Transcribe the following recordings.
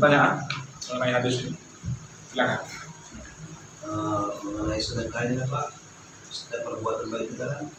pertanyaan mengenai hadis ini? Silakan. Mengenai sedekah ini Pak, setiap perbuatan baik kita kan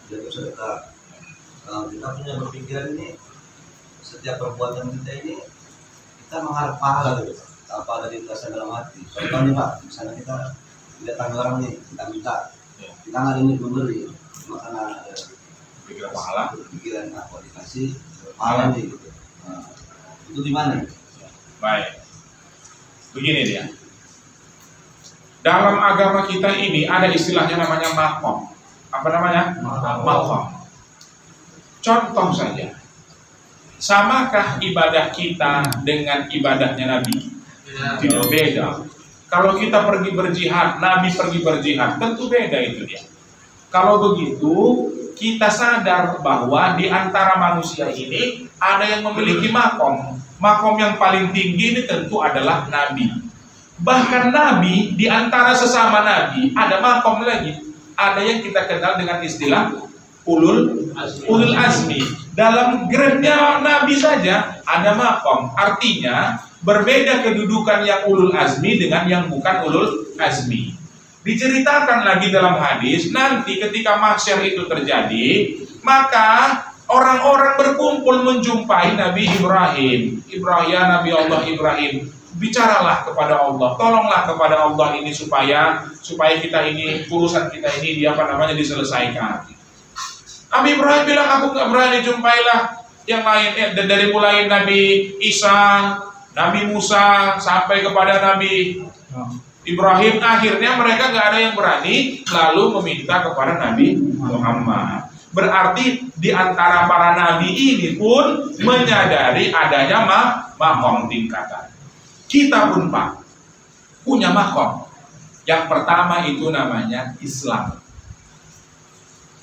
jadi sedekah. Kita punya berpikiran ini, setiap perbuatan kita ini kita mengharap pahala gitu, apa dari rasa dalam hati. Contohnya Pak, misalnya kita lihat tangga orang nih, kita minta, kita nggak ingin memberi, makanya Pikiran pahala, pikiran apa dikasih pahala nih gitu. Itu gimana? baik. Begini dia. Dalam agama kita ini ada istilahnya namanya makom. Apa namanya? Makom. Contoh saja. Samakah ibadah kita dengan ibadahnya Nabi? Tidak beda. Kalau kita pergi berjihad, Nabi pergi berjihad, tentu beda itu dia. Kalau begitu, kita sadar bahwa di antara manusia ini ada yang memiliki makom. Makom yang paling tinggi ini tentu adalah Nabi. Bahkan Nabi, di antara sesama Nabi, ada makom lagi. Ada yang kita kenal dengan istilah ulul azmi. Dalam grade-nya Nabi saja ada makom. Artinya, berbeda kedudukan yang ulul azmi dengan yang bukan ulul azmi. Diceritakan lagi dalam hadis, nanti ketika mahsyar itu terjadi, maka orang-orang berkumpul menjumpai Nabi Ibrahim. Nabi Allah Ibrahim. Bicaralah kepada Allah, tolonglah kepada Allah ini supaya kita ini, urusan kita ini diselesaikan. Nabi Ibrahim bilang, aku nggak berani, jumpailah yang lain. Dari mulai Nabi Isa, Nabi Musa, sampai kepada Nabi Ibrahim, akhirnya mereka nggak ada yang berani, lalu meminta kepada Nabi Muhammad. Berarti di antara para nabi ini pun menyadari adanya makom tingkatan. Kita pun Pak punya makom. Yang pertama itu namanya Islam.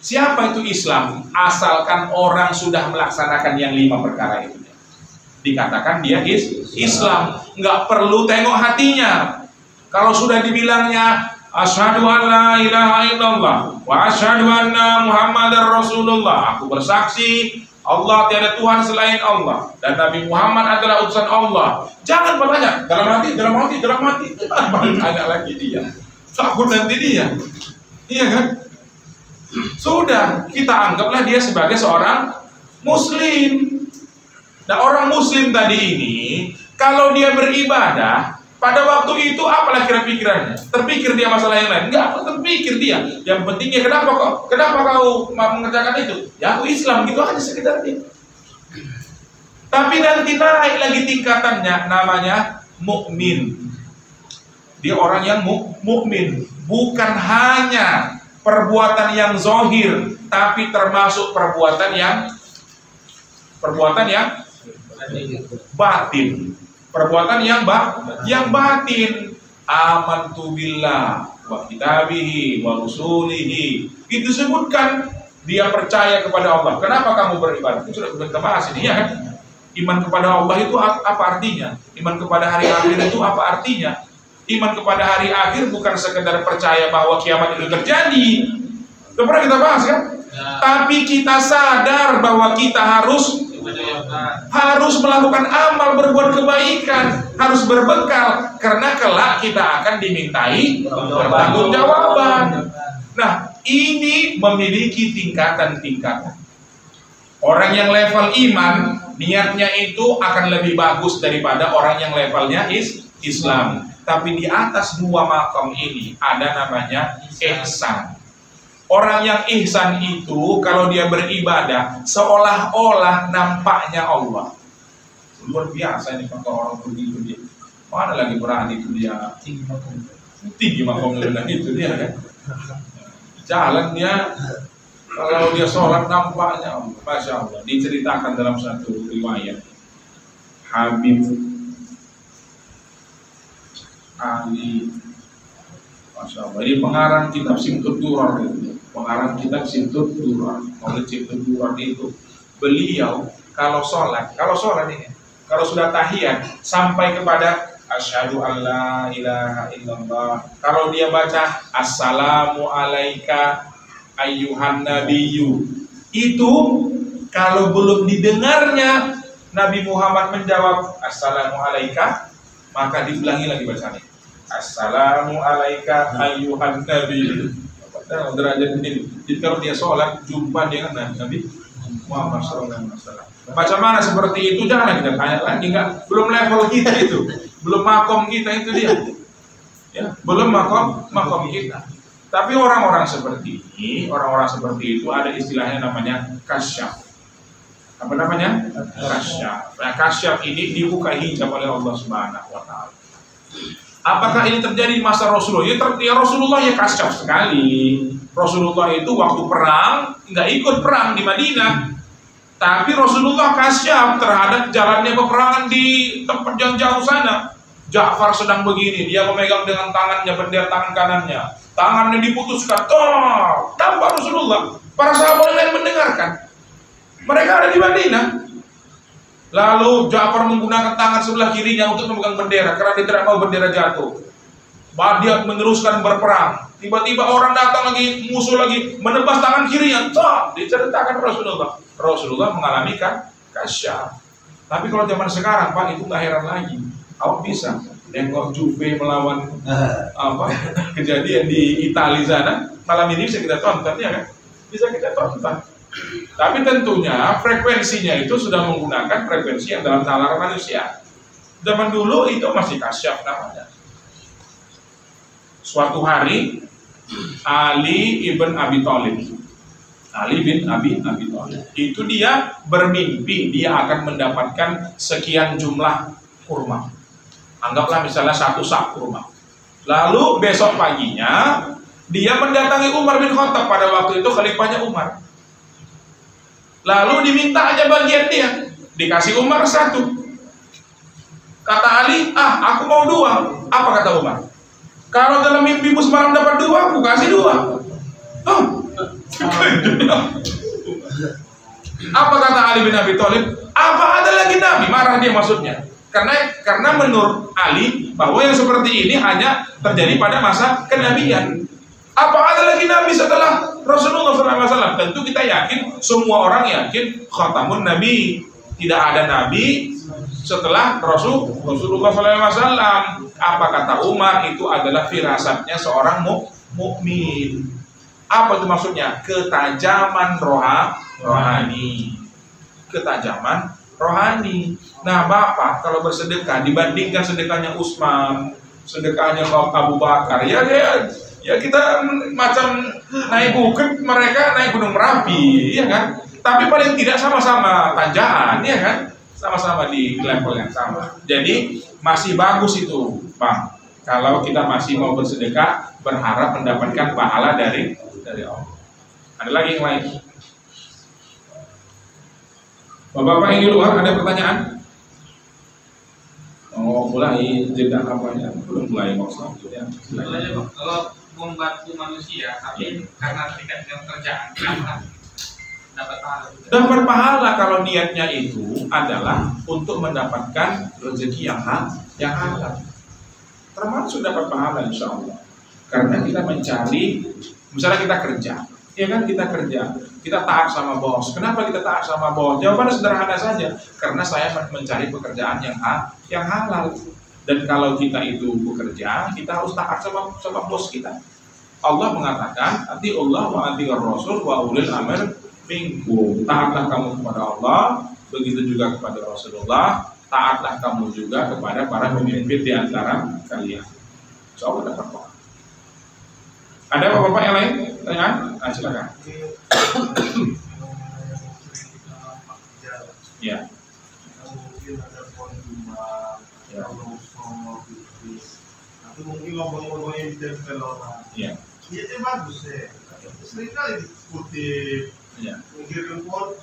Siapa itu Islam? Asalkan orang sudah melaksanakan yang 5 perkara itu, dikatakan dia Islam. Nggak perlu tengok hatinya. Kalau sudah dibilangnya asyhadu an la ilaha illallah wa asyhadu anna muhammadar rasulullah, aku bersaksi Allah tiada Tuhan selain Allah dan Nabi Muhammad adalah utusan Allah. Jangan bertanya dalam hati. Jangan bertanya lagi dia. Takut nanti dia. Iya kan? Sudah, kita anggaplah dia sebagai seorang muslim. Nah, orang muslim tadi ini kalau dia beribadah, pada waktu itu apalah kira pikirannya? Terpikir dia masalah yang lain? Enggak, terpikir dia. Yang pentingnya kenapa kau mengerjakan itu? Ya aku Islam, gitu aja sekedar dia. Tapi nanti naik lagi tingkatannya, namanya mukmin. Dia orang yang mukmin, bukan hanya perbuatan yang zahir, tapi termasuk perbuatan yang batin. Perbuatan yang batin. Amantu billah wa kitabihi wa rusulihi. Itu disebutkan dia percaya kepada Allah. Kenapa kamu beribadah? Itu sudah kita bahas ini ya kan? Iman kepada Allah itu apa artinya? Iman kepada hari akhir itu apa artinya? Iman kepada hari akhir bukan sekedar percaya bahwa kiamat itu terjadi. Itu pernah kita bahas kan? Ya. Tapi kita sadar bahwa kita harus melakukan amal, berbuat kebaikan, harus berbekal, karena kelak kita akan dimintai pertanggungjawaban. Nah, ini memiliki tingkatan-tingkatan. Orang yang level iman, niatnya itu akan lebih bagus daripada orang yang levelnya Islam. Tapi di atas 2 makam ini ada namanya ihsan. Orang yang ihsan itu kalau dia beribadah seolah-olah nampaknya Allah. Luar biasa ini kalau orang begitu dia. Mana lagi berani itu dia tinggi makamnya itu dia kan. Jalan dia kalau dia sholat nampaknya Allah. Masya Allah. Diceritakan dalam satu riwayat Habib Ali, Masya Allah. Ini pengarang kitab Simtud Durar itu. Pengarang kitab Simtud Durar, Maulid Simtud Durar itu, beliau kalau sholat ini, kalau sudah tahiyat sampai kepada asyhadu alla ilaha illallah, kalau dia baca assalamu alaika ayyuhan nabiyyu, itu kalau belum didengarnya Nabi Muhammad menjawab assalamu alaika maka diulangi lagi bacanya. Assalamu alaika ayyuhan nabi. Derajat ini. Jadi kalau dia sholat jumpa dengan Nabi Muhammad SAW. Macam mana seperti itu jangan kita tanya lagi, enggak, belum level kita itu, belum makom kita itu dia, ya, belum makom kita. Tapi orang-orang seperti ini, orang-orang seperti itu ada istilahnya namanya kasyaf. Apa namanya? Kasyaf. Nah, kasyaf ini dibuka hijab oleh Allah Subhanahu Wa Taala. Apakah ini terjadi di masa Rasulullah? Ya Rasulullah ya kasyaf sekali. Rasulullah itu waktu perang nggak ikut perang di Madinah, tapi Rasulullah kasyaf terhadap jalannya peperangan di tempat yang jauh sana. Ja'far sedang begini, dia memegang dengan tangannya bendera tangan kanannya, tangannya diputuskan, tanpa Rasulullah. Para sahabat lain mendengarkan. Mereka ada di Madinah. Lalu Ja'far menggunakan tangan sebelah kirinya untuk memegang bendera karena dia tidak mau bendera jatuh. Dia meneruskan berperang. Tiba-tiba orang datang lagi, musuh lagi menebas tangan kirinya. Diceritakan Rasulullah. Rasulullah mengalami kasyaf. Tapi kalau zaman sekarang Pak itu nggak heran lagi. Awak bisa nengok Juve melawan kejadian di Italia sana. Malam ini bisa kita tonton ya kan? Bisa kita tonton. Tapi tentunya frekuensinya itu sudah menggunakan frekuensi yang dalam nalar manusia. Zaman dulu itu masih kasyaf namanya. Suatu hari Ali bin Abi Thalib itu dia bermimpi dia akan mendapatkan sekian jumlah kurma. Anggaplah misalnya 1 sak kurma. Lalu besok paginya dia mendatangi Umar bin Khattab, pada waktu itu khalifahnya Umar. Lalu diminta aja bagian dia, dikasih Umar 1. Kata Ali, aku mau 2. Apa kata Umar? Kalau dalam mimpimu semalam dapat 2, aku kasih 2. Apa kata Ali bin Abi Thalib? Apa ada lagi Nabi? Marah dia maksudnya. Karena menurut Ali bahwa yang seperti ini hanya terjadi pada masa kenabian. Apa ada lagi Nabi setelah Rasulullah SAW? Tentu kita yakin, semua orang yakin khatamun Nabi. Tidak ada Nabi setelah Rasulullah SAW. Apa kata Umar? Itu adalah firasatnya seorang mukmin. Apa itu maksudnya? Ketajaman rohani. Ketajaman rohani. Nah Bapak kalau bersedekah dibandingkan sedekahnya Utsman, sedekahnya Abu Bakar, ya kita macam naik bukit, mereka naik gunung Merapi, ya kan? Tapi paling tidak sama-sama tanjakan, ya kan? Sama-sama di level yang sama. Jadi masih bagus itu, Bang. Kalau kita masih mau bersedekah, berharap mendapatkan pahala dari Allah. Ada lagi yang lain? Bapak-bapak yang di luar ada pertanyaan? Mulai jeda apanya? Belum mulai maksudnya. Kalau membantu manusia, tapi karena tidak dengan kerjaan, dapat pahala. Dapat pahala kalau niatnya itu adalah untuk mendapatkan rezeki yang halal. Termasuk dapat pahala insya Allah. Karena kita mencari, misalnya kita kerja, ya kan kita taat sama bos. Kenapa kita taat sama bos? Jawabannya sederhana saja. Karena saya mencari pekerjaan yang halal. Dan kalau kita itu bekerja, kita harus taat sama bos kita. Allah mengatakan, ati Allah wa ati Rasul wa ulil amr minkum. Taatlah kamu kepada Allah, begitu juga kepada Rasulullah. Taatlah kamu juga kepada para pemimpin di antara kalian. Insyaallah dapat pahala. Ada bapak-bapak yang lain? Pertanyaan? Silakan. Ya. Itu mungkin ngomong-ngomong yang ditempel orang. Iya. Iya itu bagus ya. Sering kali dikutip. Iya. Mengirim pun.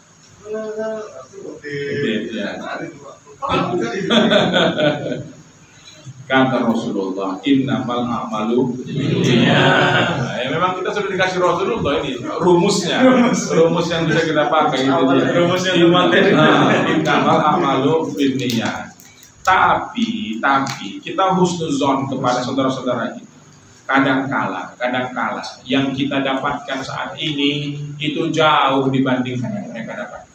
Kutip. Ya. Kalau bukan itu. Kata Rasulullah, innamal a'malu binniyat. Ya memang kita sudah dikasih Rasulullah ini rumusnya, rumus yang bisa kita pakai itu dia. Rumusnya innamal a'malu binniyat. Tapi kita husnuzon kepada saudara-saudara kita. Kadang-kala yang kita dapatkan saat ini itu jauh dibandingkan yang mereka dapatkan.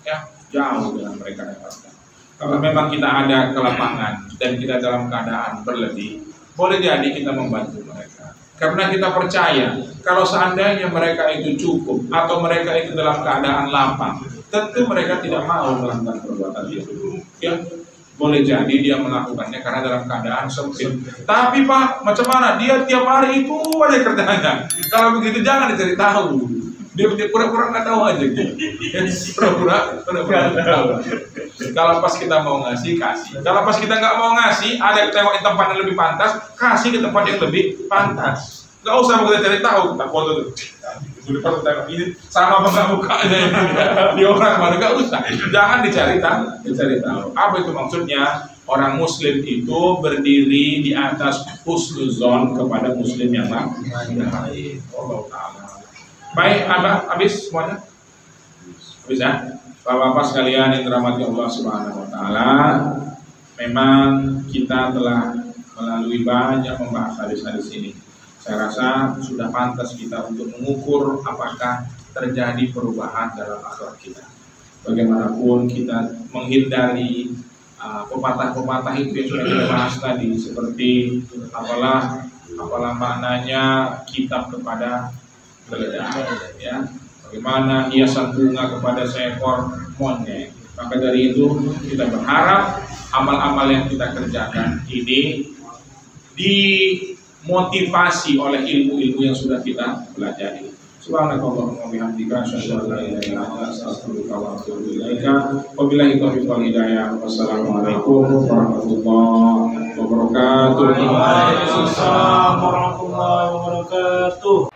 Ya, jauh dengan mereka dapatkan. Kalau memang kita ada ke lapangan dan kita dalam keadaan berlebih, boleh jadi kita membantu mereka. Karena kita percaya kalau seandainya mereka itu cukup atau mereka itu dalam keadaan lapang, tentu mereka tidak mau melakukan perbuatan itu. Ya, boleh jadi dia melakukannya karena dalam keadaan sempit. Tapi Pak, macam mana? Dia tiap hari itu aja kerjanya. Kalau begitu jangan dicari tahu. Dia pura-pura nggak tahu aja. Pura-pura nggak tahu. Kalau pas kita mau ngasih, kasih. Kalau pas kita nggak mau ngasih, ada yang tewakin tempat yang lebih pantas, kasih ke tempat yang lebih pantas. Nggak usah kita cari tahu. Kita foto tuh. Ini sama apa nggak mukanya di orang mana, nggak usah. Jangan dicari tahu. Apa itu maksudnya? Orang Muslim itu berdiri di atas husnuzon kepada Muslim yang lain. Allah Taala. Baik, habis semuanya? Habis ya? Bapak-bapak sekalian yang dirahmati Allah Subhanahu wa taala, memang kita telah melalui banyak membahas hadis-hadis ini. Saya rasa sudah pantas kita untuk mengukur apakah terjadi perubahan dalam akhlak kita. Bagaimanapun kita menghindari pepatah-pepatah itu yang sudah kita bahas tadi, seperti apalah maknanya kitab kepada geledah, ya. Bagaimana hiasan bunga kepada seekor monyet. Maka dari itu kita berharap amal-amal yang kita kerjakan ini dimotivasi oleh ilmu-ilmu yang sudah kita pelajari. Subhanakallahumma wa bihamdika asyhadu an la ilaha illa anta astaghfiruka wa atubu ilaika. Wabillahi taufiq wal hidayah. Wassalamualaikum warahmatullahi wabarakatuh. Waalaikumsalam warahmatullahi wabarakatuh.